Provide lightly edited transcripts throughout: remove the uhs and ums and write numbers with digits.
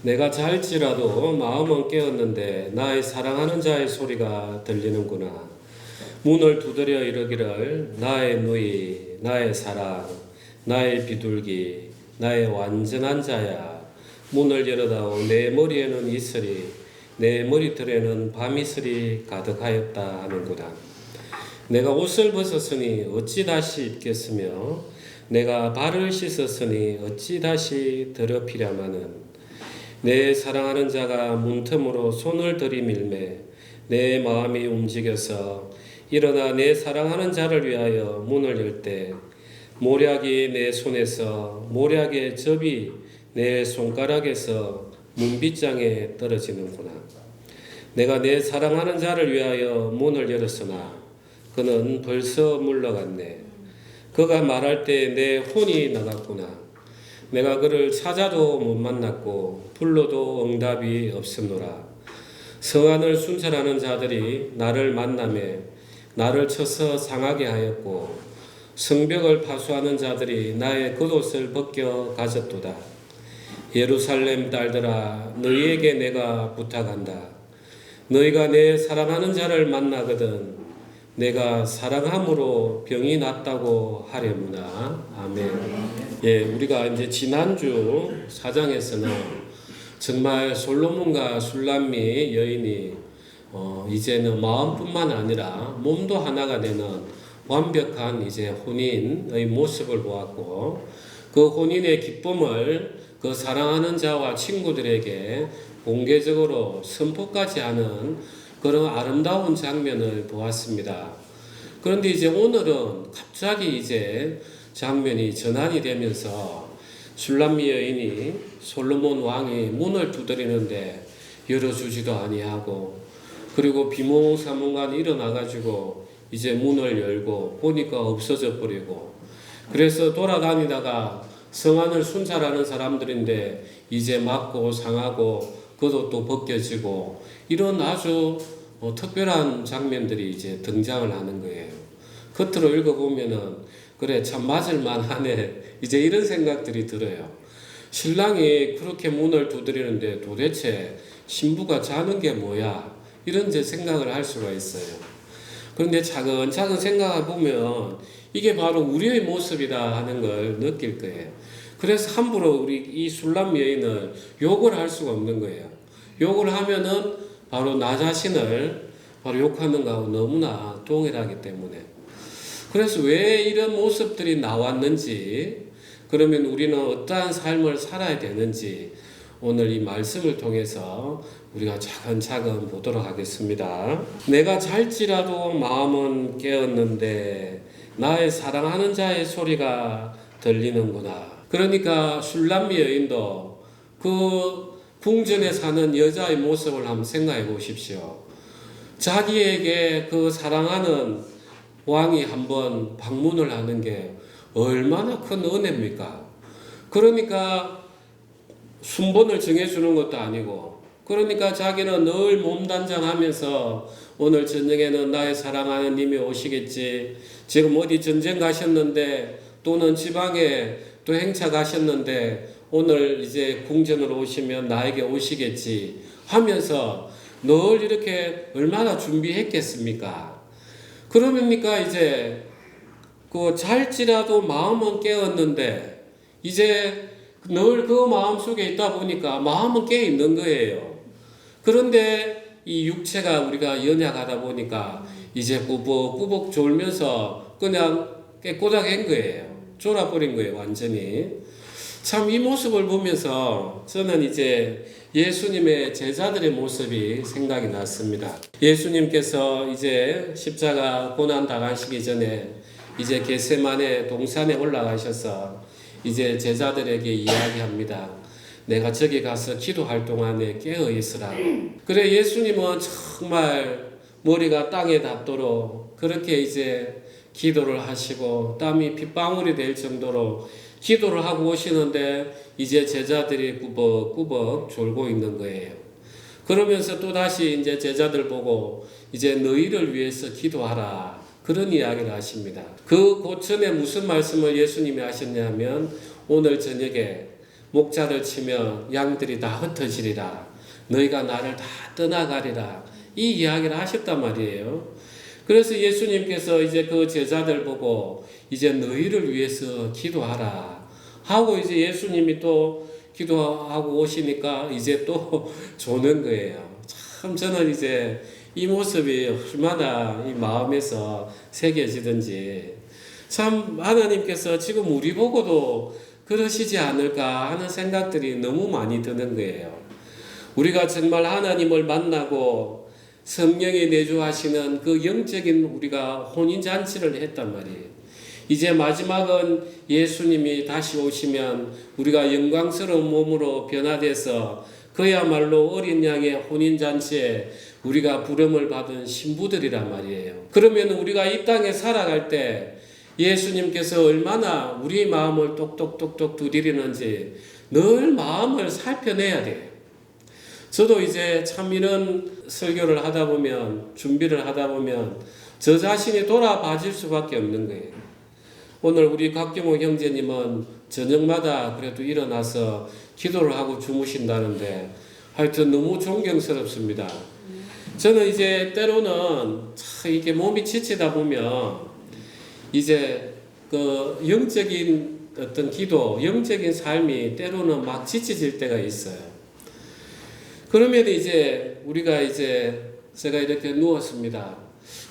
내가 잘지라도 마음은 깨었는데 나의 사랑하는 자의 소리가 들리는구나. 문을 두드려 이르기를 나의 누이, 나의 사랑, 나의 비둘기, 나의 완전한 자야. 문을 열어다오. 내 머리에는 이슬이, 내 머리털에는 밤이슬이 가득하였다 하는구나. 내가 옷을 벗었으니 어찌 다시 입겠으며 내가 발을 씻었으니 어찌 다시 더럽히랴마는. 내 사랑하는 자가 문틈으로 손을 들이밀매 내 마음이 움직여서 일어나 내 사랑하는 자를 위하여 문을 열 때 모략이 내 손에서 모략의 접이 내 손가락에서 문빗장에 떨어지는구나. 내가 내 사랑하는 자를 위하여 문을 열었으나 그는 벌써 물러갔네. 그가 말할 때 내 혼이 나갔구나. 내가 그를 찾아도 못 만났고 불러도 응답이 없음노라. 성안을 순찰하는 자들이 나를 만나매 나를 쳐서 상하게 하였고 성벽을 파수하는 자들이 나의 겉옷을 벗겨 가졌도다. 예루살렘 딸들아, 너희에게 내가 부탁한다. 너희가 내 사랑하는 자를 만나거든 내가 사랑함으로 병이 낫다고 하려무나. 아멘. 예, 우리가 이제 지난주 4장에서는 정말 솔로몬과 술람미 여인이 이제는 마음뿐만 아니라 몸도 하나가 되는 완벽한 이제 혼인의 모습을 보았고, 그 혼인의 기쁨을 그 사랑하는 자와 친구들에게 공개적으로 선포까지 하는 그런 아름다운 장면을 보았습니다. 그런데 이제 오늘은 갑자기 이제 장면이 전환이 되면서 술람미 여인이 솔로몬 왕이 문을 두드리는데 열어주지도 아니하고, 그리고 비몽사몽간 일어나가지고 이제 문을 열고 보니까 없어져 버리고, 그래서 돌아다니다가 성안을 순찰하는 사람들인데 이제 맞고 상하고 겉옷도 벗겨지고 이런 아주 특별한 장면들이 이제 등장을 하는 거예요. 겉으로 읽어보면은 그래 참 맞을만 하네 이제 이런 생각들이 들어요. 신랑이 그렇게 문을 두드리는데 도대체 신부가 자는 게 뭐야 이런 제 생각을 할 수가 있어요. 그런데 차근차근 생각해 보면 이게 바로 우리의 모습이다 하는 걸 느낄 거예요. 그래서 함부로 우리 이 술람 여인을 욕을 할 수가 없는 거예요. 욕을 하면은 바로 나 자신을 바로 욕하는 거하고 너무나 동일하기 때문에. 그래서 왜 이런 모습들이 나왔는지, 그러면 우리는 어떠한 삶을 살아야 되는지 오늘 이 말씀을 통해서 우리가 차근차근 보도록 하겠습니다. 내가 잘지라도 마음은 깨었는데 나의 사랑하는 자의 소리가 들리는구나. 그러니까 술람미 여인도 그 궁전에 사는 여자의 모습을 한번 생각해 보십시오. 자기에게 그 사랑하는 왕이 한번 방문을 하는 게 얼마나 큰 은혜입니까? 그러니까 순번을 정해주는 것도 아니고, 그러니까 자기는 늘 몸단장하면서 오늘 저녁에는 나의 사랑하는 님이 오시겠지, 지금 어디 전쟁 가셨는데 또는 지방에 또 행차 가셨는데 오늘 이제 궁전으로 오시면 나에게 오시겠지 하면서 늘 이렇게 얼마나 준비했겠습니까? 그러니까 이제 그 잘지라도 마음은 깨었는데 이제 늘 그 마음 속에 있다 보니까 마음은 깨어 있는 거예요. 그런데 이 육체가 우리가 연약하다 보니까 이제 꾸벅꾸벅 졸면서 그냥 깨꼬닥한 거예요. 졸아버린 거예요, 완전히. 참 이 모습을 보면서 저는 이제 예수님의 제자들의 모습이 생각이 났습니다. 예수님께서 이제 십자가 고난 당하시기 전에 이제 겟세마네 동산에 올라가셔서 이제 제자들에게 이야기합니다. 내가 저기 가서 기도할 동안에 깨어 있으라. 그래 예수님은 정말 머리가 땅에 닿도록 그렇게 이제 기도를 하시고 땀이 핏방울이 될 정도로 기도를 하고 오시는데 이제 제자들이 꾸벅꾸벅 졸고 있는 거예요. 그러면서 또 다시 이제 제자들 보고 이제 너희를 위해서 기도하라. 그런 이야기를 하십니다. 그 고전에 무슨 말씀을 예수님이 하셨냐면 오늘 저녁에 목자를 치면 양들이 다 흩어지리라. 너희가 나를 다 떠나가리라. 이 이야기를 하셨단 말이에요. 그래서 예수님께서 이제 그 제자들 보고 이제 너희를 위해서 기도하라 하고 이제 예수님이 또 기도하고 오시니까 이제 또 조는 거예요. 참 저는 이제 이 모습이 얼마나 이 마음에서 새겨지든지 참 하나님께서 지금 우리 보고도 그러시지 않을까 하는 생각들이 너무 많이 드는 거예요. 우리가 정말 하나님을 만나고 성령이 내주하시는 그 영적인 우리가 혼인잔치를 했단 말이에요. 이제 마지막은 예수님이 다시 오시면 우리가 영광스러운 몸으로 변화돼서 그야말로 어린 양의 혼인잔치에 우리가 부름을 받은 신부들이란 말이에요. 그러면 우리가 이 땅에 살아갈 때 예수님께서 얼마나 우리 마음을 똑똑똑똑 두드리는지 늘 마음을 살펴내야 돼요. 저도 이제 참 이런 설교를 하다 보면, 준비를 하다 보면 저 자신이 돌아봐질 수밖에 없는 거예요. 오늘 우리 박경호 형제님은 저녁마다 그래도 일어나서 기도를 하고 주무신다는데 하여튼 너무 존경스럽습니다. 저는 이제 때로는 참 이게 몸이 지치다 보면 이제 그 영적인 어떤 기도, 영적인 삶이 때로는 막 지쳐질 때가 있어요. 그러면 이제 우리가 이제 제가 이렇게 누웠습니다.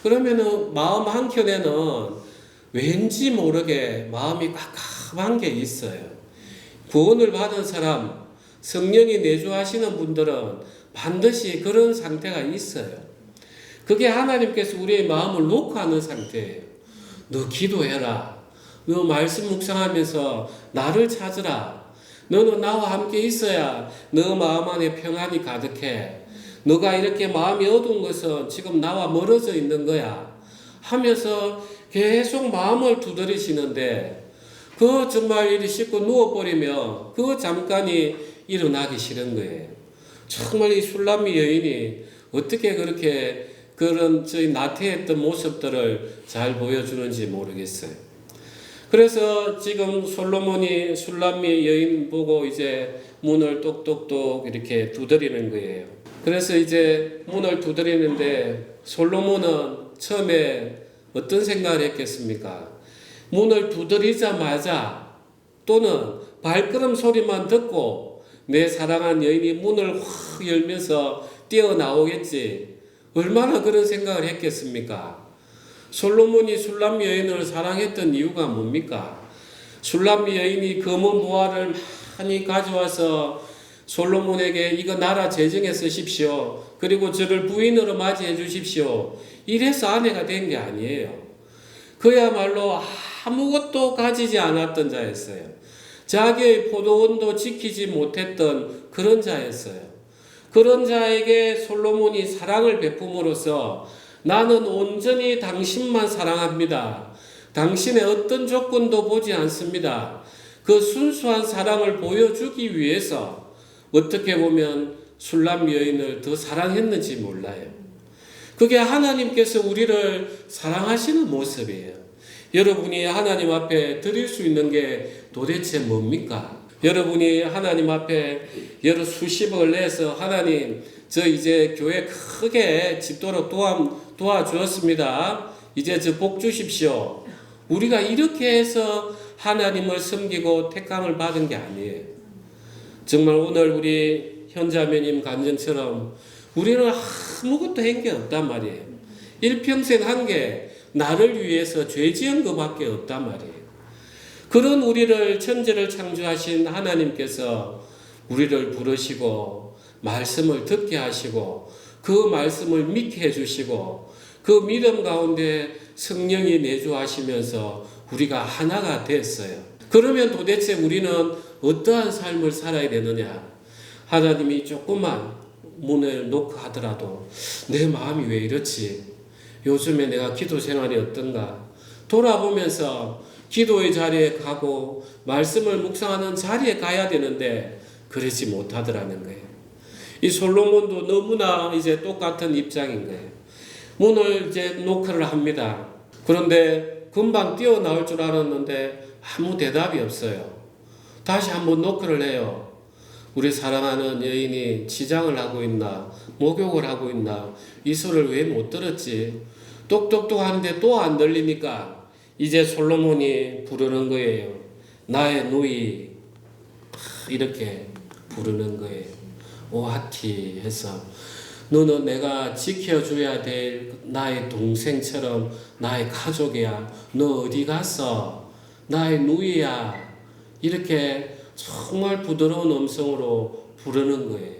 그러면은 마음 한켠에는 왠지 모르게 마음이 깝깝한 게 있어요. 구원을 받은 사람, 성령이 내주하시는 분들은 반드시 그런 상태가 있어요. 그게 하나님께서 우리의 마음을 놓고 하는 상태예요. 너 기도해라. 너 말씀 묵상하면서 나를 찾으라. 너는 나와 함께 있어야 너 마음 안에 평안이 가득해. 너가 이렇게 마음이 어두운 것은 지금 나와 멀어져 있는 거야. 하면서 계속 마음을 두드리시는데 그 정말 이리 씻고 누워버리면 그 잠깐이 일어나기 싫은 거예요. 정말 이 술람미 여인이 어떻게 그렇게 그런 저희 나태했던 모습들을 잘 보여주는지 모르겠어요. 그래서 지금 솔로몬이 술람미 여인 보고 이제 문을 똑똑똑 이렇게 두드리는 거예요. 그래서 이제 문을 두드리는데 솔로몬은 처음에 어떤 생각을 했겠습니까? 문을 두드리자마자 또는 발걸음 소리만 듣고 내 사랑한 여인이 문을 확 열면서 뛰어나오겠지. 얼마나 그런 생각을 했겠습니까? 솔로몬이 술람미 여인을 사랑했던 이유가 뭡니까? 술람미 여인이 검은 보화를 많이 가져와서 솔로몬에게 이거 나라 재정에 쓰십시오. 그리고 저를 부인으로 맞이해 주십시오. 이래서 아내가 된 게 아니에요. 그야말로 아무것도 가지지 않았던 자였어요. 자기의 포도원도 지키지 못했던 그런 자였어요. 그런 자에게 솔로몬이 사랑을 베품으로써 나는 온전히 당신만 사랑합니다. 당신의 어떤 조건도 보지 않습니다. 그 순수한 사랑을 보여주기 위해서 어떻게 보면 술람 여인을 더 사랑했는지 몰라요. 그게 하나님께서 우리를 사랑하시는 모습이에요. 여러분이 하나님 앞에 드릴 수 있는 게 도대체 뭡니까? 여러분이 하나님 앞에 여러 수십억을 내서 하나님 저 이제 교회 크게 짓도록 도와주었습니다. 이제 저 복 주십시오. 우리가 이렇게 해서 하나님을 섬기고 택함을 받은 게 아니에요. 정말 오늘 우리 현자매님 간증처럼 우리는 아무것도 한 게 없단 말이에요. 일평생 한 게 나를 위해서 죄 지은 것밖에 없단 말이에요. 그런 우리를 천지를 창조하신 하나님께서 우리를 부르시고 말씀을 듣게 하시고 그 말씀을 믿게 해주시고 그 믿음 가운데 성령이 내주하시면서 우리가 하나가 됐어요. 그러면 도대체 우리는 어떠한 삶을 살아야 되느냐? 하나님이 조금만 문을 놓고 하더라도 내 마음이 왜 이렇지? 요즘에 내가 기도 생활이 어떤가? 돌아보면서 기도의 자리에 가고 말씀을 묵상하는 자리에 가야 되는데 그러지 못하더라는 거예요. 이 솔로몬도 너무나 이제 똑같은 입장인 거예요. 문을 이제 노크를 합니다. 그런데 금방 뛰어나올 줄 알았는데 아무 대답이 없어요. 다시 한번 노크를 해요. 우리 사랑하는 여인이 치장을 하고 있나, 목욕을 하고 있나, 이 소리를 왜 못 들었지? 똑똑똑 하는데 또 안 들리니까 이제 솔로몬이 부르는 거예요. 나의 누이, 이렇게 부르는 거예요. 오하티 해서 너는 내가 지켜줘야 될 나의 동생처럼 나의 가족이야. 너 어디 갔어? 나의 누이야. 이렇게 정말 부드러운 음성으로 부르는 거예요.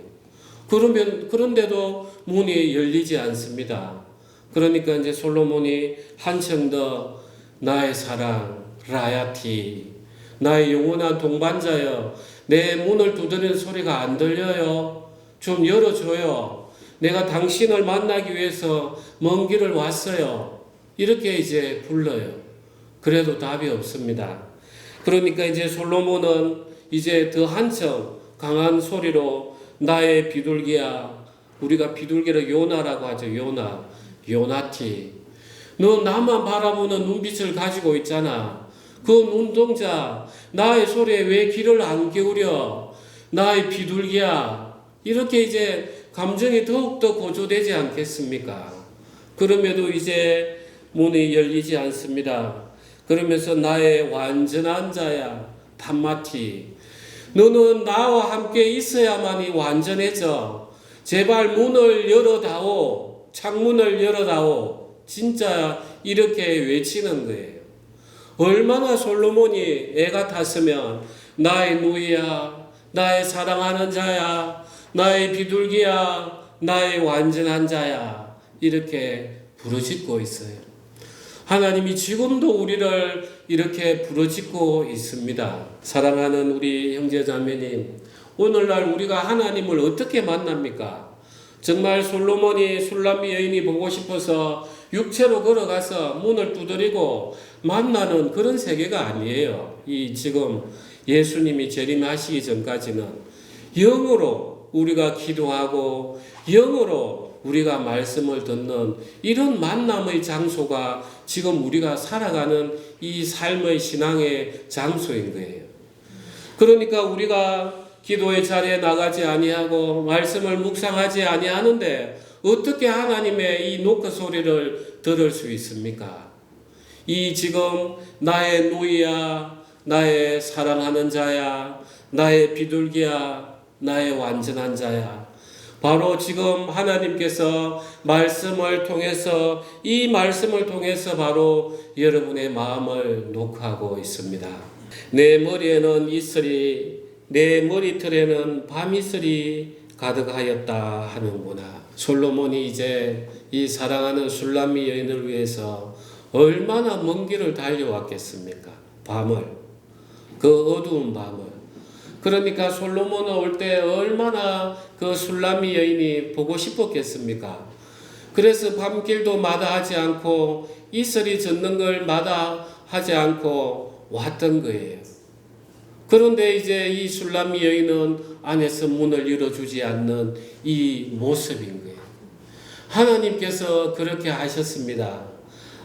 그런데도 문이 열리지 않습니다. 그러니까 이제 솔로몬이 한층 더 나의 사랑, 라야티, 나의 영원한 동반자여, 내 문을 두드리는 소리가 안 들려요. 좀 열어줘요. 내가 당신을 만나기 위해서 먼 길을 왔어요. 이렇게 이제 불러요. 그래도 답이 없습니다. 그러니까 이제 솔로몬은 이제 더 한층 강한 소리로 나의 비둘기야, 우리가 비둘기를 요나라고 하죠. 요나티. 너 나만 바라보는 눈빛을 가지고 있잖아. 그 눈동자, 나의 소리에 왜 귀를 안 기울여? 나의 비둘기야. 이렇게 이제 감정이 더욱더 고조되지 않겠습니까? 그럼에도 이제 문이 열리지 않습니다. 그러면서 나의 완전한 자야, 탐마티. 너는 나와 함께 있어야만이 완전해져. 제발 문을 열어다오. 창문을 열어다오. 진짜 이렇게 외치는 거예요. 얼마나 솔로몬이 애가 탔으면 나의 누이야, 나의 사랑하는 자야, 나의 비둘기야, 나의 완전한 자야, 이렇게 부르짖고 있어요. 하나님이 지금도 우리를 이렇게 부르짖고 있습니다. 사랑하는 우리 형제자매님, 오늘날 우리가 하나님을 어떻게 만납니까? 정말 솔로몬이 술람미 여인이 보고 싶어서 육체로 걸어가서 문을 두드리고 만나는 그런 세계가 아니에요. 이 지금 예수님이 재림하시기 전까지는 영으로 우리가 기도하고 영으로 우리가 말씀을 듣는 이런 만남의 장소가 지금 우리가 살아가는 이 삶의 신앙의 장소인 거예요. 그러니까 우리가 기도의 자리에 나가지 아니하고 말씀을 묵상하지 아니하는데 어떻게 하나님의 이 노크 소리를 들을 수 있습니까? 이 지금 나의 누이야, 나의 사랑하는 자야, 나의 비둘기야, 나의 완전한 자야. 바로 지금 하나님께서 말씀을 통해서 이 말씀을 통해서 바로 여러분의 마음을 녹화하고 있습니다. 내 머리에는 이슬이, 내 머리털에는 밤이슬이 가득하였다 하는구나. 솔로몬이 이제 이 사랑하는 술람미 여인을 위해서 얼마나 먼 길을 달려왔겠습니까? 밤을, 그 어두운 밤을. 그러니까 솔로몬은 올 때 얼마나 그 술람미 여인이 보고 싶었겠습니까? 그래서 밤길도 마다하지 않고 이슬이 젖는 걸 마다하지 않고 왔던 거예요. 그런데 이제 이 술람미 여인은 안에서 문을 열어주지 않는 이 모습인 거예요. 하나님께서 그렇게 하셨습니다.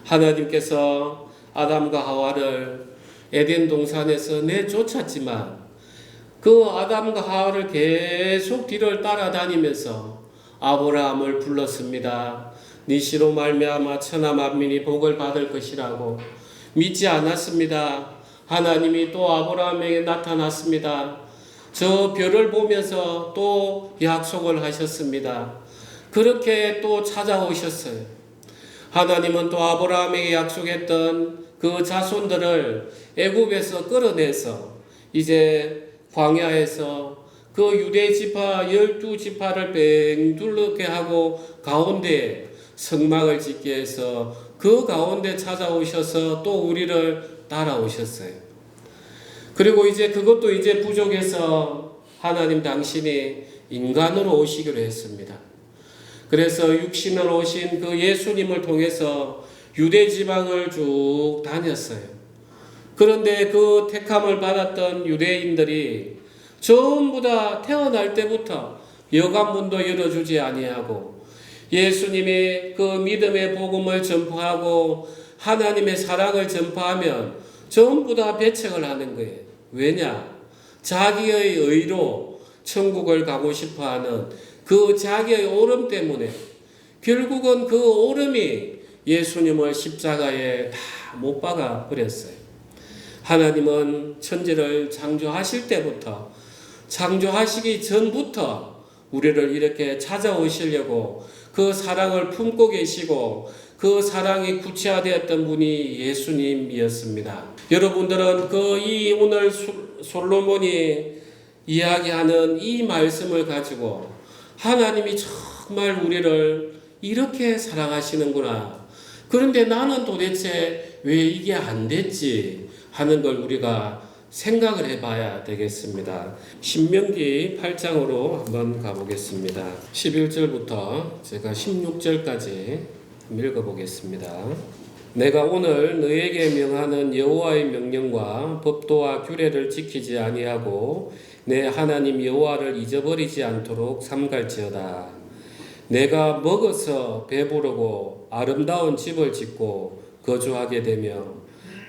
하나님께서 아담과 하와를 에덴 동산에서 내쫓았지만 그 아담과 하와를 계속 뒤를 따라다니면서 아브라함을 불렀습니다. 네 씨로 말미암아 천하 만민이 복을 받을 것이라고 믿지 않았습니다. 하나님이 또 아브라함에게 나타났습니다. 저 별을 보면서 또 약속을 하셨습니다. 그렇게 또 찾아오셨어요. 하나님은 또 아브라함에게 약속했던 그 자손들을 애굽에서 끌어내서 이제 광야에서 그 유대 지파 12지파를 뺑둘르게 하고 가운데 성막을 짓게 해서 그 가운데 찾아오셔서 또 우리를 따라오셨어요. 그리고 이제 그것도 이제 부족해서 하나님 당신이 인간으로 오시기로 했습니다. 그래서 육신으로 오신 그 예수님을 통해서 유대 지방을 쭉 다녔어요. 그런데 그 택함을 받았던 유대인들이 전부 다 태어날 때부터 여관문도 열어주지 아니하고 예수님이 그 믿음의 복음을 전파하고 하나님의 사랑을 전파하면 전부 다 배척을 하는 거예요. 왜냐? 자기의 의로 천국을 가고 싶어하는 그 자기의 오름 때문에 결국은 그 오름이 예수님을 십자가에 다 못 박아 버렸어요. 하나님은 천지를 창조하실 때부터, 창조하시기 전부터 우리를 이렇게 찾아오시려고 그 사랑을 품고 계시고 그 사랑이 구체화되었던 분이 예수님이었습니다. 여러분들은 이 오늘 솔로몬이 이야기하는 이 말씀을 가지고 하나님이 정말 우리를 이렇게 사랑하시는구나. 그런데 나는 도대체 왜 이게 안 됐지 하는 걸 우리가 생각을 해봐야 되겠습니다. 신명기 8장으로 한번 가보겠습니다. 11절부터 제가 16절까지 읽어보겠습니다. 내가 오늘 너에게 명하는 여호와의 명령과 법도와 규례를 지키지 아니하고 내 하나님 여호와를 잊어버리지 않도록 삼갈지어다. 내가 먹어서 배부르고 아름다운 집을 짓고 거주하게 되며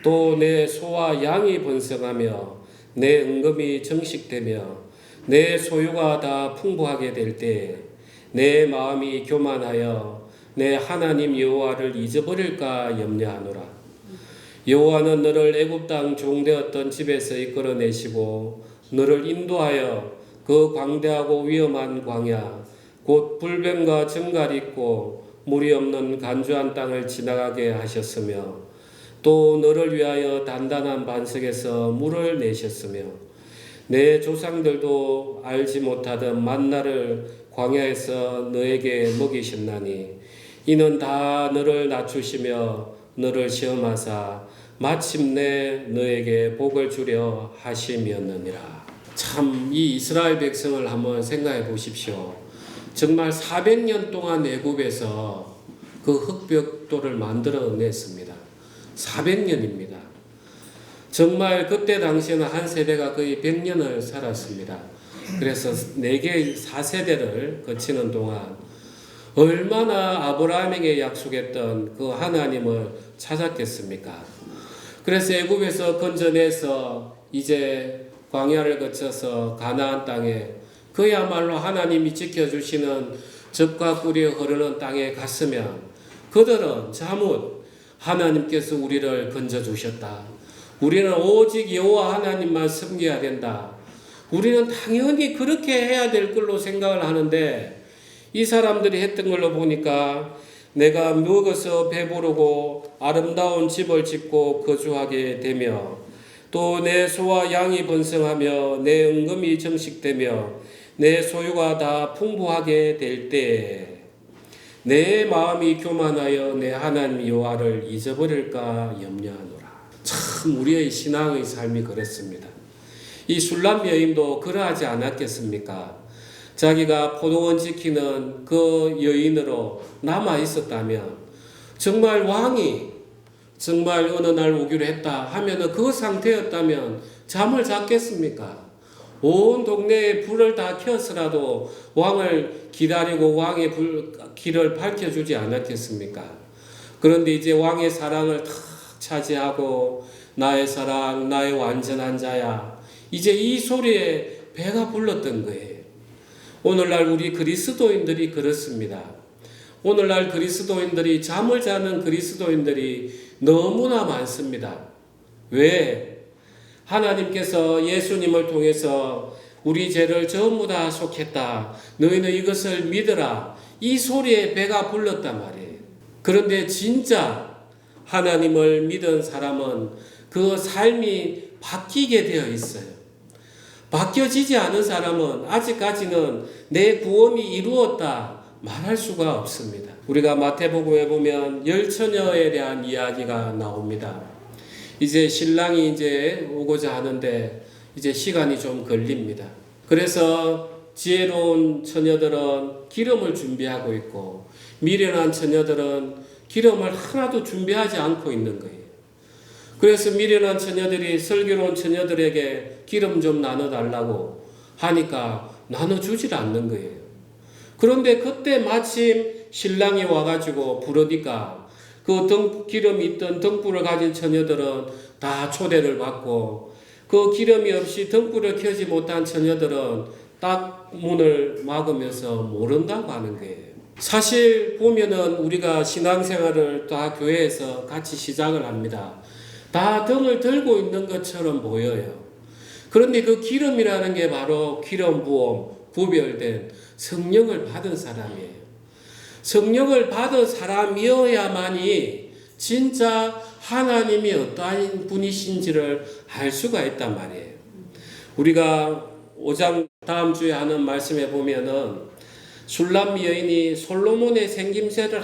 또 내 소와 양이 번성하며 내 은금이 정식되며 내 소유가 다 풍부하게 될 때 내 마음이 교만하여 내 하나님 여호와를 잊어버릴까 염려하노라. 여호와는 너를 애굽 땅 종되었던 집에서 이끌어내시고 너를 인도하여 그 광대하고 위험한 광야 곧 불뱀과 정갈이 있고 물이 없는 간주한 땅을 지나가게 하셨으며 또 너를 위하여 단단한 반석에서 물을 내셨으며 내 조상들도 알지 못하던 만나를 광야에서 너에게 먹이셨나니 이는 다 너를 낮추시며 너를 시험하사 마침내 너에게 복을 주려 하심이었느니라. 참 이 이스라엘 백성을 한번 생각해 보십시오. 정말 400년 동안 애굽에서 그 흑벽돌을 만들어냈습니다. 400년입니다. 정말 그때 당시에는 한 세대가 거의 100년을 살았습니다. 그래서 4개 4세대를 거치는 동안 얼마나 아브라함에게 약속했던 그 하나님을 찾았겠습니까? 그래서 애굽에서 건져내서 이제 광야를 거쳐서 가나안 땅에 그야말로 하나님이 지켜주시는 젖과 꿀이 흐르는 땅에 갔으면 그들은 자뭇 하나님께서 우리를 건져주셨다. 우리는 오직 여호와 하나님만 섬겨야 된다. 우리는 당연히 그렇게 해야 될 걸로 생각을 하는데 이 사람들이 했던 걸로 보니까 내가 먹어서 배부르고 아름다운 집을 짓고 거주하게 되며 또 내 소와 양이 번성하며 내 은금이 정식되며 내 소유가 다 풍부하게 될 때 내 마음이 교만하여 내 하나님 여호와를 잊어버릴까 염려하노라. 참 우리의 신앙의 삶이 그렇습니다. 이 술람 여인도 그러하지 않았겠습니까? 자기가 포도원 지키는 그 여인으로 남아 있었다면 정말 왕이 정말 어느 날 오기로 했다 하면은 그 상태였다면 잠을 잤겠습니까? 온 동네에 불을 다 켜서라도 왕을 기다리고 왕의 길을 밝혀주지 않았겠습니까? 그런데 이제 왕의 사랑을 탁 차지하고 나의 사랑, 나의 완전한 자야. 이제 이 소리에 배가 불렀던 거예요. 오늘날 우리 그리스도인들이 그렇습니다. 오늘날 그리스도인들이 잠을 자는 그리스도인들이 너무나 많습니다. 왜? 하나님께서 예수님을 통해서 우리 죄를 전부 다 속했다. 너희는 이것을 믿으라. 이 소리에 배가 불렀단 말이에요. 그런데 진짜 하나님을 믿은 사람은 그 삶이 바뀌게 되어 있어요. 바뀌어지지 않은 사람은 아직까지는 내 구원이 이루었다 말할 수가 없습니다. 우리가 마태복음에 보면 열처녀에 대한 이야기가 나옵니다. 이제 신랑이 이제 오고자 하는데 이제 시간이 좀 걸립니다. 그래서 지혜로운 처녀들은 기름을 준비하고 있고 미련한 처녀들은 기름을 하나도 준비하지 않고 있는 거예요. 그래서 미련한 처녀들이 슬기로운 처녀들에게 기름 좀 나눠달라고 하니까 나눠주질 않는 거예요. 그런데 그때 마침 신랑이 와가지고 부르니까 그 기름이 있던 등불을 가진 처녀들은 다 초대를 받고 그 기름이 없이 등불을 켜지 못한 처녀들은 딱 문을 막으면서 모른다고 하는 거예요. 사실 보면은 우리가 신앙생활을 다 교회에서 같이 시작을 합니다. 다 등을 들고 있는 것처럼 보여요. 그런데 그 기름이라는 게 바로 기름 부음, 구별된 성령을 받은 사람이에요. 성령을 받은 사람이어야만이 진짜 하나님이 어떠한 분이신지를 알 수가 있단 말이에요. 우리가 5장 다음 주에 하는 말씀에 보면은 술람 여인이 솔로몬의 생김새를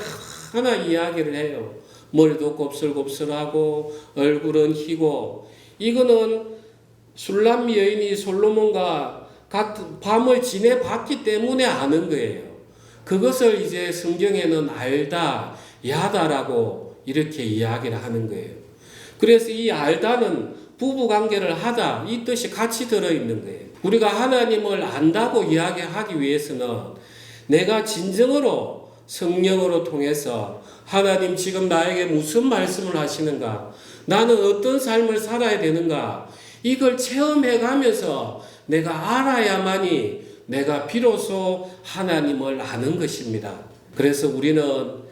하나 이야기를 해요. 머리도 곱슬곱슬하고 얼굴은 희고, 이거는 술람 여인이 솔로몬과 같은 밤을 지내봤기 때문에 아는 거예요. 그것을 이제 성경에는 알다, 야다라고 이렇게 이야기를 하는 거예요. 그래서 이 알다는 부부관계를 하다, 이 뜻이 같이 들어있는 거예요. 우리가 하나님을 안다고 이야기하기 위해서는 내가 진정으로 성령으로 통해서 하나님 지금 나에게 무슨 말씀을 하시는가, 나는 어떤 삶을 살아야 되는가, 이걸 체험해 가면서 내가 알아야만이 내가 비로소 하나님을 아는 것입니다. 그래서 우리는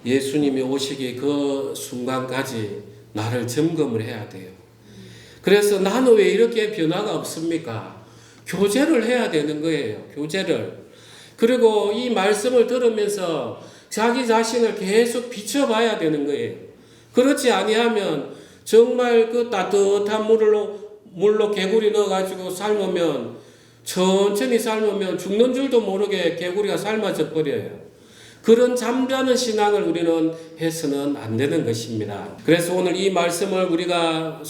예수님이 오시기 그 순간까지 나를 점검을 해야 돼요. 그래서 나는 왜 이렇게 변화가 없습니까? 교제를 해야 되는 거예요. 교제를. 그리고 이 말씀을 들으면서 자기 자신을 계속 비춰봐야 되는 거예요. 그렇지 아니하면 정말 그 따뜻한 물로 개구리 넣어가지고 삶으면, 천천히 삶으면 죽는 줄도 모르게 개구리가 삶아져 버려요. 그런 잠자는 신앙을 우리는 해서는 안 되는 것입니다. 그래서 오늘 이 말씀을 우리가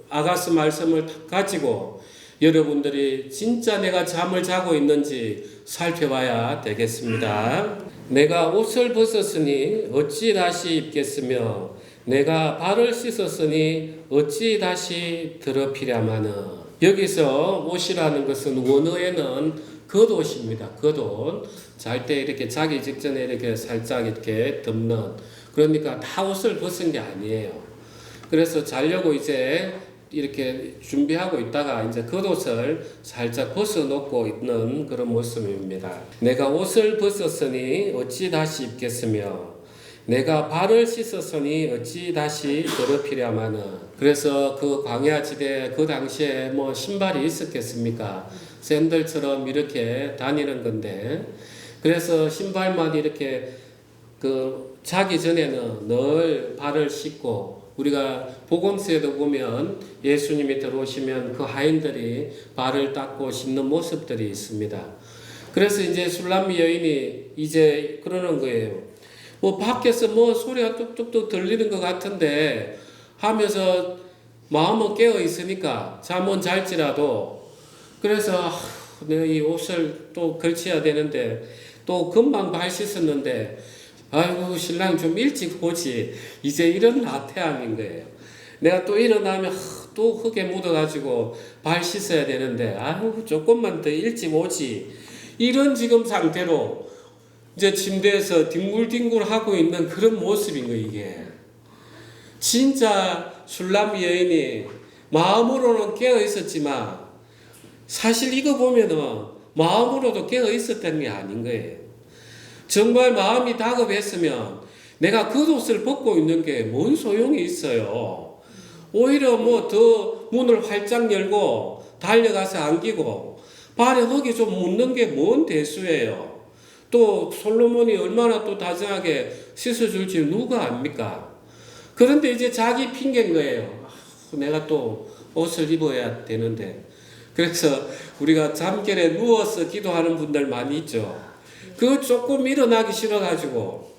아가스 말씀을 가지고 여러분들이 진짜 내가 잠을 자고 있는지 살펴봐야 되겠습니다. 내가 옷을 벗었으니 어찌 다시 입겠으며 내가 발을 씻었으니 어찌 다시 더럽히랴마는. 여기서 옷이라는 것은 원어에는 겉옷입니다. 겉옷. 잘 때 이렇게 자기 직전에 이렇게 살짝 이렇게 덮는, 그러니까 다 옷을 벗은 게 아니에요. 그래서 자려고 이제 이렇게 준비하고 있다가 이제 겉옷을 살짝 벗어놓고 있는 그런 모습입니다. 내가 옷을 벗었으니 어찌 다시 입겠으며 내가 발을 씻었으니 어찌 다시 더럽히랴마는. 그래서 그 광야 지대 그 당시에 뭐 신발이 있었겠습니까? 샌들처럼 이렇게 다니는 건데, 그래서 신발만 이렇게 자기 전에는 늘 발을 씻고, 우리가 복음서에도 보면 예수님이 들어오시면 그 하인들이 발을 닦고 씻는 모습들이 있습니다. 그래서 이제 술람미 여인이 이제 그러는 거예요. 뭐 밖에서 뭐 소리가 뚝뚝뚝 들리는 것 같은데 하면서 마음은 깨어 있으니까 잠은 잘지라도, 그래서 내가 이 옷을 또 걸쳐야 되는데 또 금방 발 씻었는데 아이고 신랑 좀 일찍 오지, 이제 이런 나태함인 거예요. 내가 또 일어나면 또 흙에 묻어가지고 발 씻어야 되는데 아이고 조금만 더 일찍 오지, 이런 지금 상태로 이제 침대에서 뒹굴뒹굴 하고 있는 그런 모습인 거예요. 이게 진짜 술람 여인이 마음으로는 깨어 있었지만 사실 이거 보면은 마음으로도 깨어 있었던 게 아닌 거예요. 정말 마음이 다급했으면 내가 겉옷을 벗고 있는 게 뭔 소용이 있어요. 오히려 뭐 더 문을 활짝 열고 달려가서 안기고 발에 흙이 좀 묻는 게 뭔 대수예요. 또 솔로몬이 얼마나 또 다정하게 씻어줄지 누가 압니까? 그런데 이제 자기 핑계인 거예요. 내가 또 옷을 입어야 되는데. 그래서 우리가 잠결에 누워서 기도하는 분들 많이 있죠. 그 조금 일어나기 싫어가지고,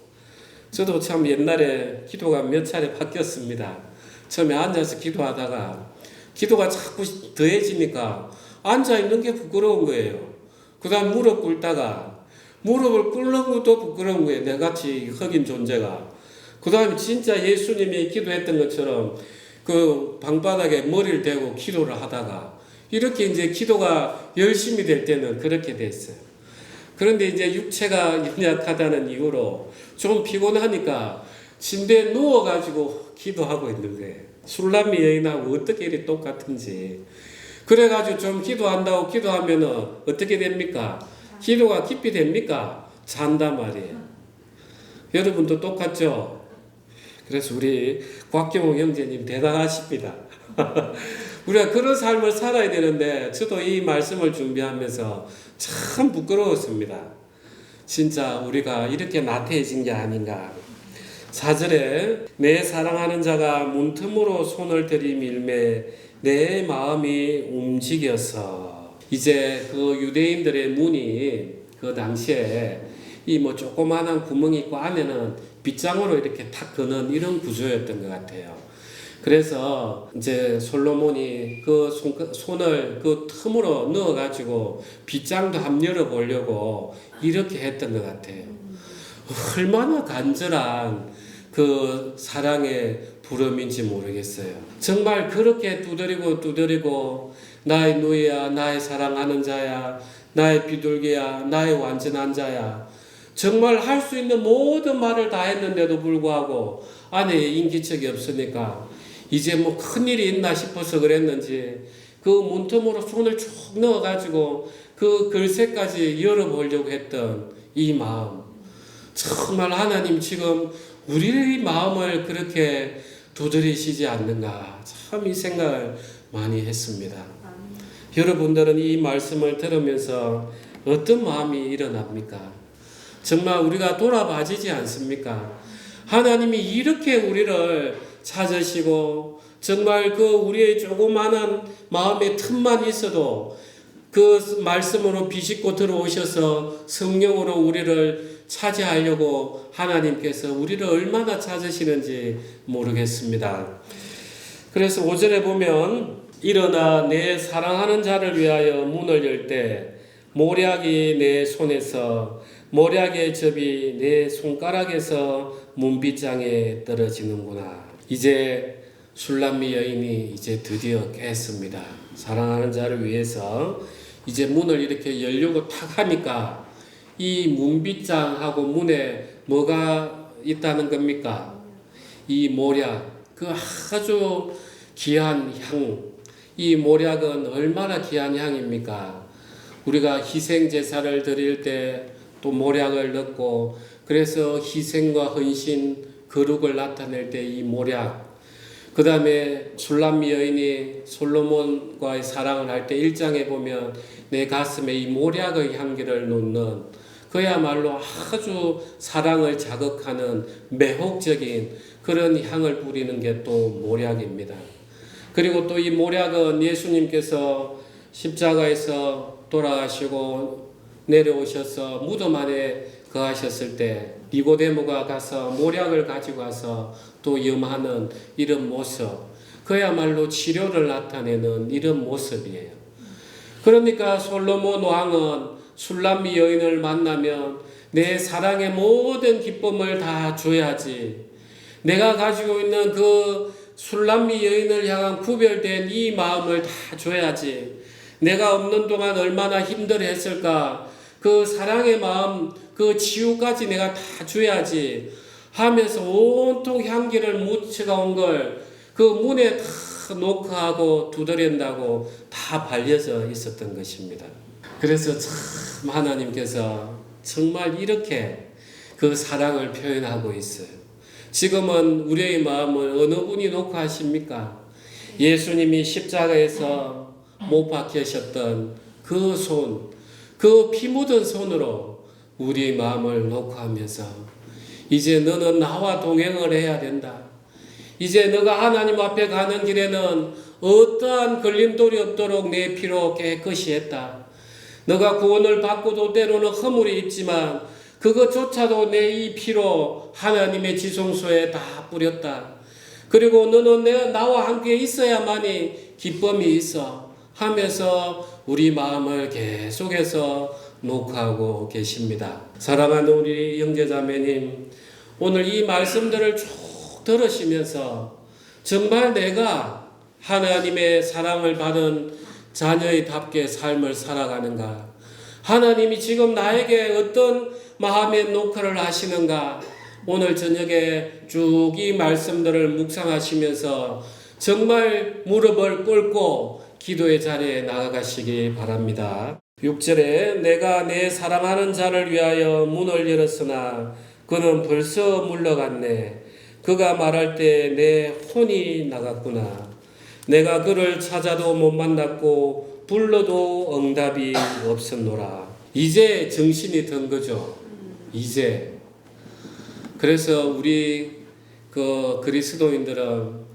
저도 참 옛날에 기도가 몇 차례 바뀌었습니다. 처음에 앉아서 기도하다가 기도가 자꾸 더해지니까 앉아있는 게 부끄러운 거예요. 그 다음 무릎 꿇다가 무릎을 꿇는 것도 부끄러운 거예요. 내같이 흑인 존재가. 그 다음에 진짜 예수님이 기도했던 것처럼 그 방바닥에 머리를 대고 기도를 하다가 이렇게 이제 기도가 열심히 될 때는 그렇게 됐어요. 그런데 이제 육체가 연약하다는 이유로 좀 피곤하니까 침대에 누워가지고 기도하고 있는 거예요. 술람미 여인하고 어떻게 이리 똑같은지. 그래가지고 좀 기도한다고 기도하면은 어떻게 됩니까? 기도가 깊이 됩니까? 잔단 말이에요. 여러분도 똑같죠? 그래서 우리 곽경호 형제님 대단하십니다. 우리가 그런 삶을 살아야 되는데 저도 이 말씀을 준비하면서 참 부끄러웠습니다. 진짜 우리가 이렇게 나태해진 게 아닌가. 4절에 내 사랑하는 자가 문틈으로 손을 들이밀매 내 마음이 움직여서. 이제 그 유대인들의 문이 그 당시에 이 뭐 조그마한 구멍이 있고 안에는 빗장으로 이렇게 탁 거는 이런 구조였던 것 같아요. 그래서 이제 솔로몬이 그 손을 그 틈으로 넣어가지고 빗장도 한번 열어보려고 이렇게 했던 것 같아요. 얼마나 간절한 그 사랑의 부름인지 모르겠어요. 정말 그렇게 두드리고 나의 누이야, 나의 사랑하는 자야, 나의 비둘기야, 나의 완전한 자야. 정말 할 수 있는 모든 말을 다 했는데도 불구하고 안에 인기척이 없으니까 이제 뭐 큰일이 있나 싶어서 그랬는지 그 문틈으로 손을 쭉 넣어가지고 그 글새까지 열어보려고 했던 이 마음. 정말 하나님 지금 우리의 마음을 그렇게 두드리시지 않는가. 참 이 생각을 많이 했습니다. 여러분들은 이 말씀을 들으면서 어떤 마음이 일어납니까? 정말 우리가 돌아봐지지 않습니까? 하나님이 이렇게 우리를 찾으시고 정말 그 우리의 조그마한 마음의 틈만 있어도 그 말씀으로 비집고 들어오셔서 성령으로 우리를 차지하려고 하나님께서 우리를 얼마나 찾으시는지 모르겠습니다. 그래서 5절에 보면 일어나 내 사랑하는 자를 위하여 문을 열 때 모략이 내 손에서 모략의 접이 내 손가락에서 문빗장에 떨어지는구나. 이제 술람미 여인이 이제 드디어 깼습니다. 사랑하는 자를 위해서 이제 문을 이렇게 열려고 탁 하니까 이 문빗장하고 문에 뭐가 있다는 겁니까? 이 모략, 그 아주 귀한 향. 이 모략은 얼마나 귀한 향입니까? 우리가 희생 제사를 드릴 때 또 모략을 넣고 그래서 희생과 헌신 거룩을 나타낼 때 이 모략. 그 다음에 술람미 여인이 솔로몬과의 사랑을 할 때 1장에 보면 내 가슴에 이 모략의 향기를 놓는 그야말로 아주 사랑을 자극하는 매혹적인 그런 향을 뿌리는 게 또 모략입니다. 그리고 또 이 모략은 예수님께서 십자가에서 돌아가시고 내려오셔서 무덤 안에 거하셨을 때 니고데모가 가서 모략을 가지고 와서 또 염하는 이런 모습, 그야말로 치료를 나타내는 이런 모습이에요. 그러니까 솔로몬 왕은 술람미 여인을 만나면 내 사랑의 모든 기쁨을 다 줘야지. 내가 가지고 있는 그 술람미 여인을 향한 구별된 이 마음을 다 줘야지. 내가 없는 동안 얼마나 힘들었을까. 그 사랑의 마음, 그 치유까지 내가 다 줘야지 하면서 온통 향기를 묻혀온 걸 그 문에 다 녹화하고 두드린다고 다 발려져 있었던 것입니다. 그래서 참 하나님께서 정말 이렇게 그 사랑을 표현하고 있어요. 지금은 우리의 마음을 어느 분이 녹화하십니까? 예수님이 십자가에서 못 박히셨던 그 손, 그 피 묻은 손으로 우리 마음을 녹화하면서 이제 너는 나와 동행을 해야 된다. 이제 너가 하나님 앞에 가는 길에는 어떠한 걸림돌이 없도록 내 피로 깨끗이 했다. 너가 구원을 받고도 때로는 허물이 있지만 그것조차도 내 이 피로 하나님의 지성소에 다 뿌렸다. 그리고 너는 나와 함께 있어야만이 기쁨이 있어 하면서 우리 마음을 계속해서 녹화하고 계십니다. 사랑하는 우리 형제자매님, 오늘 이 말씀들을 쭉 들으시면서 정말 내가 하나님의 사랑을 받은 자녀의답게 삶을 살아가는가? 하나님이 지금 나에게 어떤 마음의 녹화를 하시는가? 오늘 저녁에 쭉 이 말씀들을 묵상하시면서 정말 무릎을 꿇고 기도의 자리에 나아가시기 바랍니다. 6절에 내가 내 사랑하는 자를 위하여 문을 열었으나 그는 벌써 물러갔네. 그가 말할 때 내 혼이 나갔구나. 내가 그를 찾아도 못 만났고 불러도 응답이 없었노라. 이제 정신이 든 거죠. 이제. 그래서 우리 그리스도인들은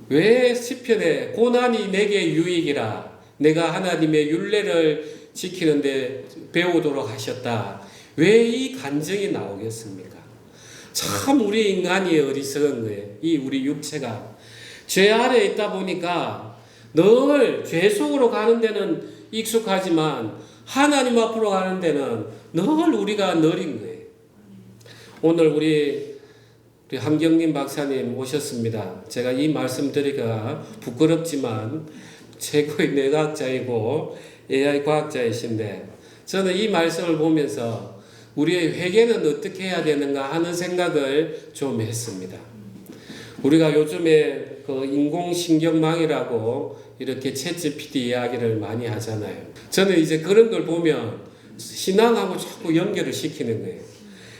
왜 시편에 고난이 내게 유익이라 내가 하나님의 율례를 지키는데 배우도록 하셨다. 왜 이 간증이 나오겠습니까? 참 우리 인간이 어리석은 거예요. 이 우리 육체가 죄 아래에 있다 보니까 늘 죄 속으로 가는 데는 익숙하지만 하나님 앞으로 가는 데는 늘 우리가 느린 거예요. 오늘 우리 한경림 박사님 오셨습니다. 제가 이 말씀 드리기가 부끄럽지만 최고의 뇌과학자이고 AI 과학자이신데 저는 이 말씀을 보면서 우리의 회개는 어떻게 해야 되는가 하는 생각을 좀 했습니다. 우리가 요즘에 인공신경망이라고 이렇게 챗GPT 이야기를 많이 하잖아요. 저는 이제 그런 걸 보면 신앙하고 자꾸 연결을 시키는 거예요.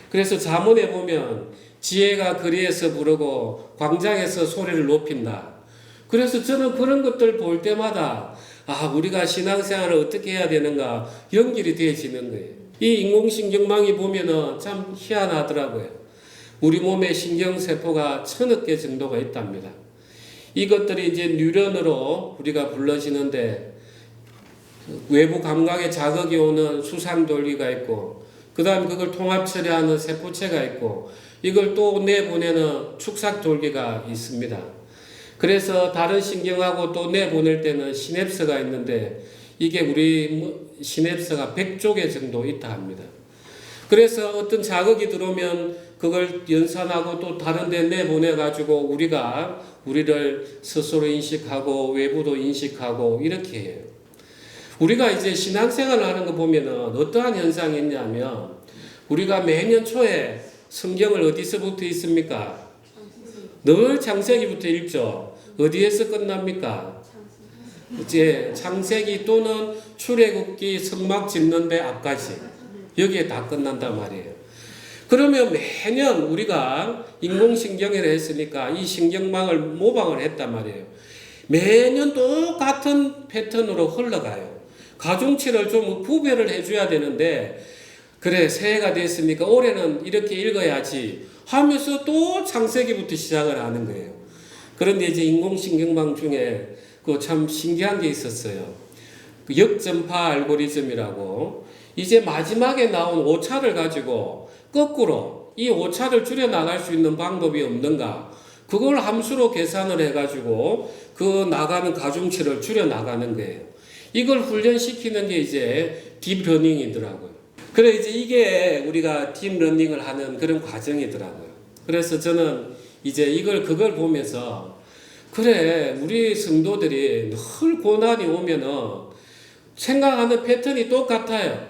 그래서 잠언에 보면 지혜가 거리에서 부르고 광장에서 소리를 높인다. 그래서 저는 그런 것들 볼 때마다 우리가 신앙생활을 어떻게 해야 되는가 연결이 되어지는 거예요. 이 인공신경망이 보면은 참 희한하더라고요. 우리 몸에 신경세포가 1000억 개 정도가 있답니다. 이것들이 이제 뉴런으로 우리가 불러지는데 외부 감각에 자극이 오는 수상돌기가 있고 그 다음 그걸 통합 처리하는 세포체가 있고 이걸 또 내보내는 축삭돌기가 있습니다. 그래서 다른 신경하고 또 내보낼 때는 시냅스가 있는데 이게 우리 시냅스가 100조 정도 있다 합니다. 그래서 어떤 자극이 들어오면 그걸 연산하고 또 다른 데 내보내가지고 우리를 스스로 인식하고 외부도 인식하고 이렇게 해요. 우리가 이제 신앙생활을 하는 거 보면은 어떠한 현상이 있냐면 우리가 매년 초에 성경을 어디서부터 읽습니까? 늘 창세기부터 읽죠. 어디에서 끝납니까? 이제 창세기 또는 출애굽기 성막 짓는 데 앞까지 여기에 다 끝난단 말이에요. 그러면 매년 우리가 인공신경을 했으니까 이 신경망을 모방을 했단 말이에요. 매년 똑같은 패턴으로 흘러가요. 가중치를 좀 구별을 해줘야 되는데 그래 새해가 됐으니까 올해는 이렇게 읽어야지 하면서 또 창세기부터 시작을 하는 거예요. 그런데 이제 인공신경망 중에 그 참 신기한 게 있었어요. 그 역전파 알고리즘이라고 이제 마지막에 나온 오차를 가지고 거꾸로 이 오차를 줄여 나갈 수 있는 방법이 없는가? 그걸 함수로 계산을 해가지고 그 나가는 가중치를 줄여 나가는 거예요. 이걸 훈련시키는 게 이제 딥러닝이더라고요. 그래 이제 이게 우리가 딥러닝을 하는 그런 과정이더라고요. 그래서 저는 이제 그걸 보면서 그래 우리 성도들이 늘 고난이 오면은 생각하는 패턴이 똑같아요.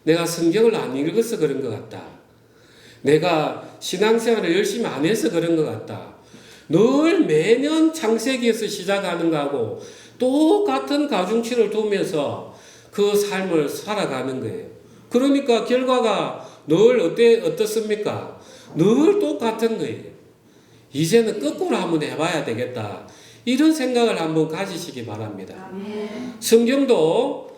내가 성경을 안 읽어서 그런 것 같다. 내가 신앙생활을 열심히 안 해서 그런 것 같다. 늘 매년 창세기에서 시작하는 거하고 똑같은 가중치를 두면서 그 삶을 살아가는 거예요. 그러니까 결과가 늘 어떻습니까? 늘 똑같은 거예요. 이제는 거꾸로 한번 해봐야 되겠다. 이런 생각을 한번 가지시기 바랍니다. 성경도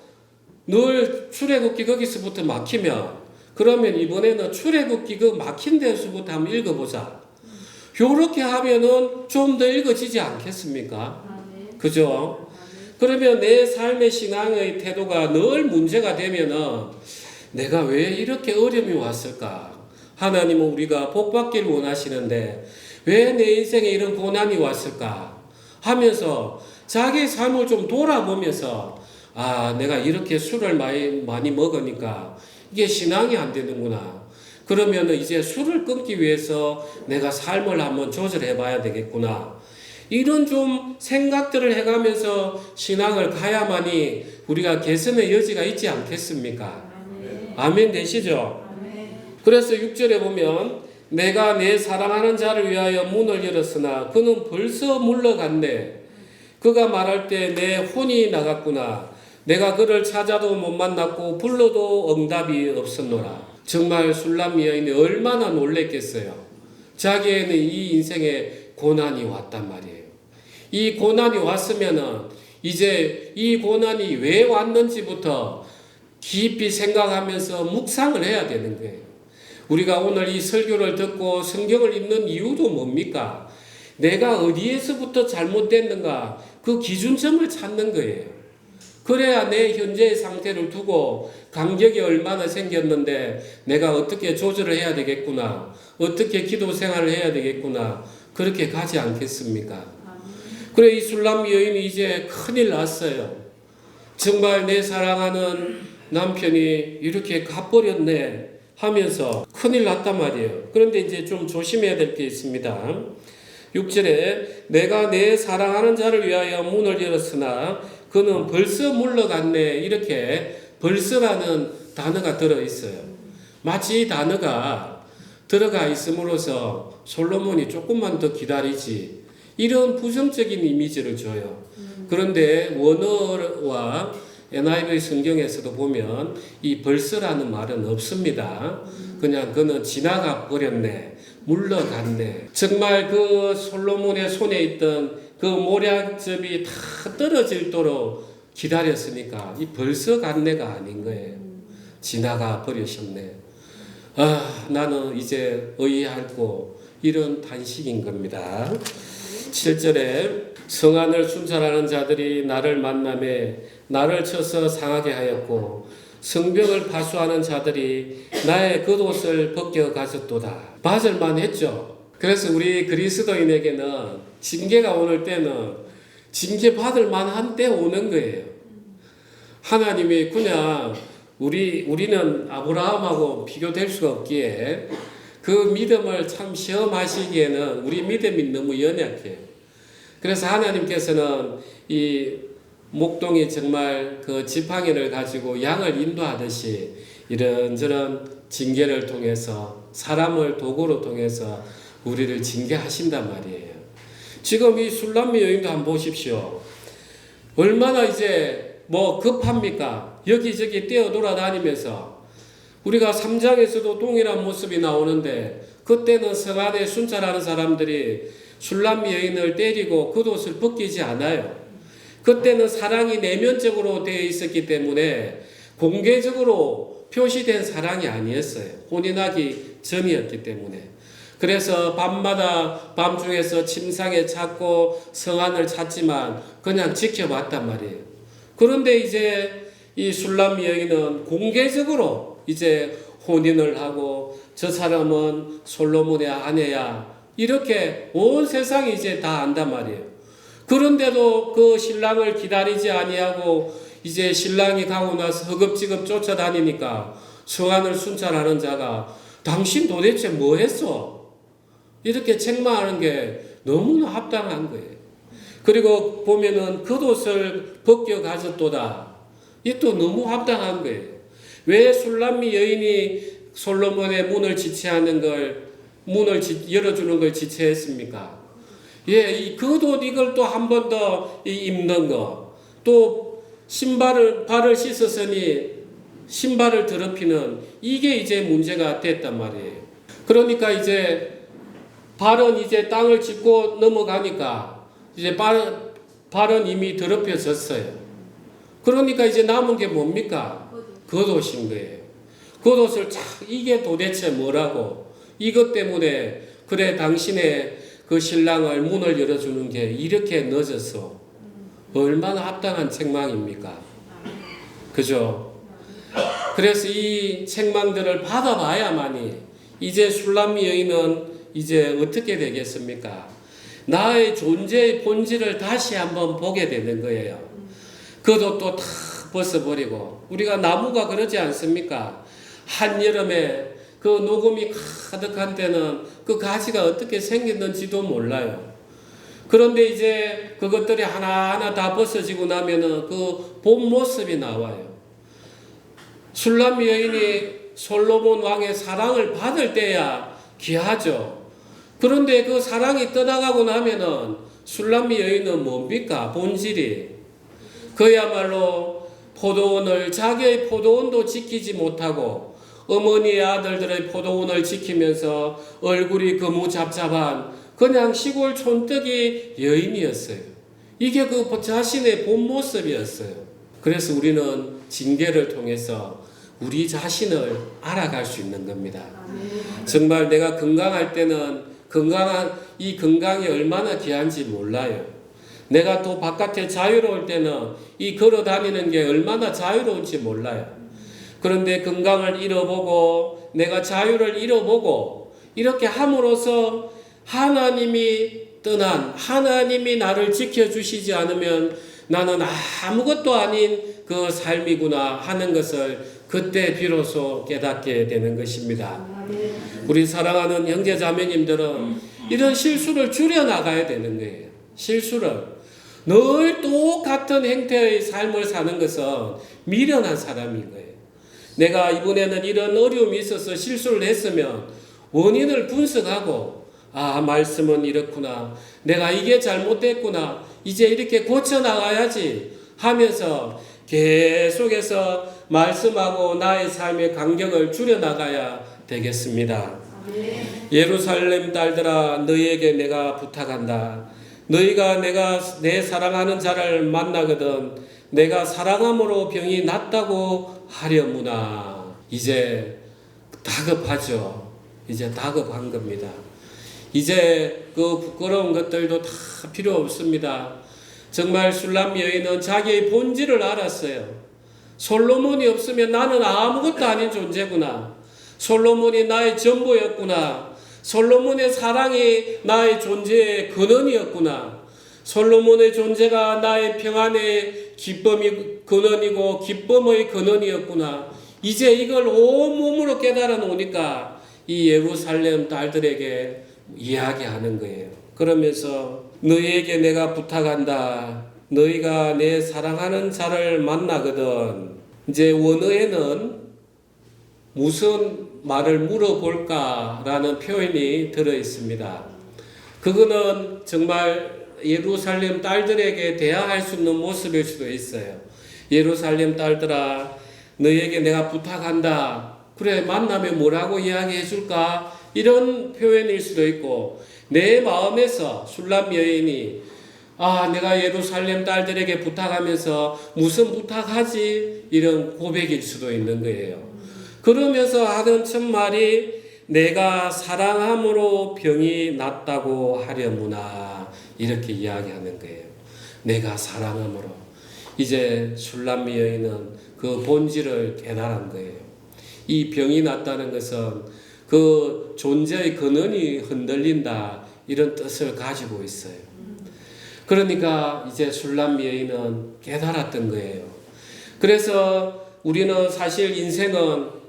늘 출애굽기 거기서부터 막히면 그러면 이번에는 출애굽기 그 막힌 데서부터 한번 읽어보자. 요렇게 하면은 좀 더 읽어지지 않겠습니까? 그죠? 그러면 내 삶의 신앙의 태도가 늘 문제가 되면은 내가 왜 이렇게 어려움이 왔을까? 하나님은 우리가 복받기를 원하시는데 왜 내 인생에 이런 고난이 왔을까? 하면서 자기 삶을 좀 돌아보면서 내가 이렇게 술을 많이 먹으니까 이게 신앙이 안 되는구나. 그러면 이제 술을 끊기 위해서 내가 삶을 한번 조절해 봐야 되겠구나. 이런 좀 생각들을 해가면서 신앙을 가야만이 우리가 개선의 여지가 있지 않겠습니까? 아멘 되시죠? 그래서 6절에 보면 내가 내 사랑하는 자를 위하여 문을 열었으나 그는 벌써 물러갔네. 그가 말할 때 내 혼이 나갔구나. 내가 그를 찾아도 못 만났고 불러도 응답이 없었노라. 정말 술람 여인이 얼마나 놀랬겠어요. 자기에는 이 인생에 고난이 왔단 말이에요. 이 고난이 왔으면은 이제 이 고난이 왜 왔는지부터 깊이 생각하면서 묵상을 해야 되는 거예요. 우리가 오늘 이 설교를 듣고 성경을 읽는 이유도 뭡니까? 내가 어디에서부터 잘못됐는가 그 기준점을 찾는 거예요. 그래야 내 현재의 상태를 두고 간격이 얼마나 생겼는데 내가 어떻게 조절을 해야 되겠구나, 어떻게 기도 생활을 해야 되겠구나, 그렇게 가지 않겠습니까? 그래, 이 술람 여인이 이제 큰일 났어요. 정말 내 사랑하는 남편이 이렇게 가버렸네 하면서 큰일 났단 말이에요. 그런데 이제 좀 조심해야 될 게 있습니다. 6절에 내가 내 사랑하는 자를 위하여 문을 열었으나 그는 벌써 물러갔네. 이렇게 벌써라는 단어가 들어있어요. 마치 이 단어가 들어가 있음으로써 솔로몬이 조금만 더 기다리지, 이런 부정적인 이미지를 줘요. 그런데 원어와 NIV 성경에서도 보면 이 벌써라는 말은 없습니다. 그냥 그는 지나가 버렸네, 물러갔네. 정말 그 솔로몬의 손에 있던 그 모략즙이 다 떨어질도록 기다렸으니까 이 벌써 갔네가 아닌 거예요. 지나가 버리셨네. 아, 나는 이제 의아하고 이런 단식인 겁니다. 7절에 성안을 순찰하는 자들이 나를 만나매 나를 쳐서 상하게 하였고 성벽을 파수하는 자들이 나의 겉옷을 벗겨 가졌도다. 맞을만 했죠. 그래서 우리 그리스도인에게는 징계가 오는 때는 징계 받을 만한 때 오는 거예요. 하나님이 그냥 우리는 아브라함하고 비교될 수가 없기에 그 믿음을 참 시험하시기에는 우리 믿음이 너무 연약해요. 그래서 하나님께서는 이 목동이 정말 그 지팡이를 가지고 양을 인도하듯이 이런저런 징계를 통해서 사람을 도구로 통해서 우리를 징계하신단 말이에요. 지금 이 술람 여인도 한번 보십시오. 얼마나 이제 뭐 급합니까? 여기저기 뛰어 돌아다니면서 우리가 3장에서도 동일한 모습이 나오는데 그때는 성안에 순찰하는 사람들이 술람 여인을 때리고 겉옷을 벗기지 않아요. 그때는 사랑이 내면적으로 되어 있었기 때문에 공개적으로 표시된 사랑이 아니었어요. 혼이 나기 전이었기 때문에. 그래서 밤마다 밤중에서 침상에 찾고 성안을 찾지만 그냥 지켜봤단 말이에요. 그런데 이제 이 술람 여인은 공개적으로 이제 혼인을 하고 저 사람은 솔로몬의 아내야, 이렇게 온 세상이 이제 다 안단 말이에요. 그런데도 그 신랑을 기다리지 아니하고 이제 신랑이 가고 나서 허겁지겁 쫓아다니니까 성안을 순찰하는 자가 당신 도대체 뭐 했어? 이렇게 책망하는 게 너무나 합당한 거예요. 그리고 보면은 겉옷을 벗겨 가졌도다. 이 또 너무 합당한 거예요. 왜 술람미 여인이 솔로몬의 문을 지체하는 걸, 문을 열어주는 걸 지체했습니까? 예, 이 겉옷 이걸 또 한 번 더 입는 거, 또 발을 씻었으니 신발을 더럽히는, 이게 이제 문제가 됐단 말이에요. 그러니까 이제 발은 이제 땅을 짚고 넘어가니까 이제 발은 이미 더럽혀졌어요. 그러니까 이제 남은 게 뭡니까? 겉옷인 거예요. 겉옷을 이게 도대체 뭐라고? 이것 때문에 그래 당신의 그 신랑을 문을 열어주는 게 이렇게 늦어서 얼마나 합당한 책망입니까? 그죠? 그래서 이 책망들을 받아봐야만이 이제 술람미 여인은 이제 어떻게 되겠습니까? 나의 존재의 본질을 다시 한번 보게 되는 거예요. 겉옷도 다 벗어버리고, 우리가 나무가 그러지 않습니까? 한여름에 그 녹음이 가득한 때는 그 가지가 어떻게 생겼는지도 몰라요. 그런데 이제 그것들이 하나하나 다 벗어지고 나면은 그 본 모습이 나와요. 술람 여인이 솔로몬 왕의 사랑을 받을 때야 귀하죠. 그런데 그 사랑이 떠나가고 나면은 술람미 여인은 뭡니까? 본질이 그야말로 자기의 포도원도 지키지 못하고 어머니의 아들들의 포도원을 지키면서 얼굴이 거무잡잡한 그냥 시골 촌뜨기 여인이었어요. 이게 그 자신의 본 모습이었어요. 그래서 우리는 징계를 통해서 우리 자신을 알아갈 수 있는 겁니다. 정말 내가 건강할 때는 이 건강이 얼마나 귀한지 몰라요. 내가 또 바깥에 자유로울 때는 이 걸어 다니는 게 얼마나 자유로운지 몰라요. 그런데 건강을 잃어보고 내가 자유를 잃어보고 이렇게 함으로써 하나님이 나를 지켜주시지 않으면 나는 아무것도 아닌 그 삶이구나 하는 것을 그때 비로소 깨닫게 되는 것입니다. 우리 사랑하는 형제 자매님들은 이런 실수를 줄여나가야 되는 거예요. 실수를. 늘 똑같은 형태의 삶을 사는 것은 미련한 사람인 거예요. 내가 이번에는 이런 어려움이 있어서 실수를 했으면 원인을 분석하고 말씀은 이렇구나. 내가 이게 잘못됐구나. 이제 이렇게 고쳐나가야지 하면서 계속해서 말씀하고 나의 삶의 간격을 줄여나가야 되겠습니다. 예루살렘 딸들아 너희에게 내가 부탁한다. 너희가 내 사랑하는 자를 만나거든 내가 사랑함으로 병이 낫다고 하려무나. 이제 다급하죠. 이제 다급한 겁니다. 이제 그 부끄러운 것들도 다 필요 없습니다. 정말 술람 여인은 자기의 본질을 알았어요. 솔로몬이 없으면 나는 아무것도 아닌 존재구나. 솔로몬이 나의 전부였구나. 솔로몬의 사랑이 나의 존재의 근원이었구나. 솔로몬의 존재가 나의 평안의 기쁨의 근원이고 기쁨의 근원이었구나. 이제 이걸 온몸으로 깨달아 놓으니까 이 예루살렘 딸들에게 이야기하는 거예요. 그러면서 너희에게 내가 부탁한다. 너희가 내 사랑하는 자를 만나거든. 이제 원어에는 무슨 말을 물어볼까라는 표현이 들어 있습니다. 그거는 정말 예루살렘 딸들에게 대화할 수 있는 모습일 수도 있어요. 예루살렘 딸들아, 너희에게 내가 부탁한다. 그래, 만나면 뭐라고 이야기해 줄까? 이런 표현일 수도 있고, 내 마음에서 술람 여인이 내가 예루살렘 딸들에게 부탁하면서 무슨 부탁하지? 이런 고백일 수도 있는 거예요. 그러면서 하는 첫 말이 내가 사랑함으로 병이 낫다고 하려무나 이렇게 이야기하는 거예요. 내가 사랑함으로. 이제 술람미 여인은 그 본질을 깨달은 거예요. 이 병이 낫다는 것은 그 존재의 근원이 흔들린다 이런 뜻을 가지고 있어요. 그러니까 이제 술람미 여인은 깨달았던 거예요. 그래서 우리는 사실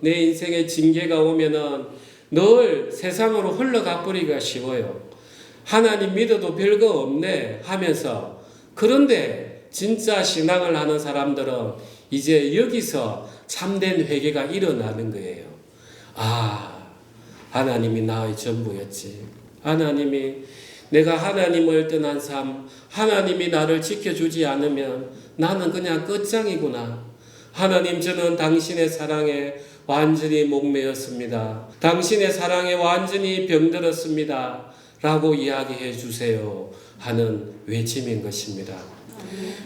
내 인생에 징계가 오면은 늘 세상으로 흘러가 버리기가 쉬워요. 하나님 믿어도 별거 없네 하면서. 그런데 진짜 신앙을 하는 사람들은 이제 여기서 참된 회개가 일어나는 거예요. 하나님이 나의 전부였지. 내가 하나님을 떠난 삶, 하나님이 나를 지켜주지 않으면 나는 그냥 끝장이구나. 하나님, 저는 당신의 사랑에 완전히 목매였습니다. 당신의 사랑에 완전히 병들었습니다. 라고 이야기해 주세요 하는 외침인 것입니다.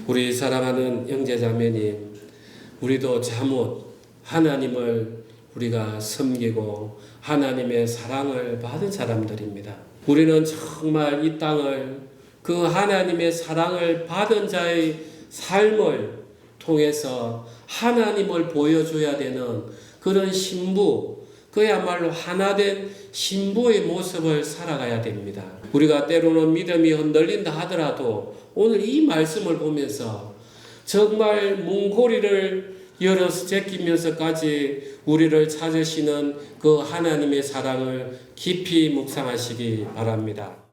우리 사랑하는 형제자매님, 우리도 잘못 하나님을 우리가 섬기고 하나님의 사랑을 받은 사람들입니다. 우리는 정말 이 땅을 그 하나님의 사랑을 받은 자의 삶을 통해서 하나님을 보여줘야 되는 그런 신부, 그야말로 하나된 신부의 모습을 살아가야 됩니다. 우리가 때로는 믿음이 흔들린다 하더라도 오늘 이 말씀을 보면서 정말 문고리를 열어서 제끼면서까지 우리를 찾으시는 그 하나님의 사랑을 깊이 묵상하시기 바랍니다.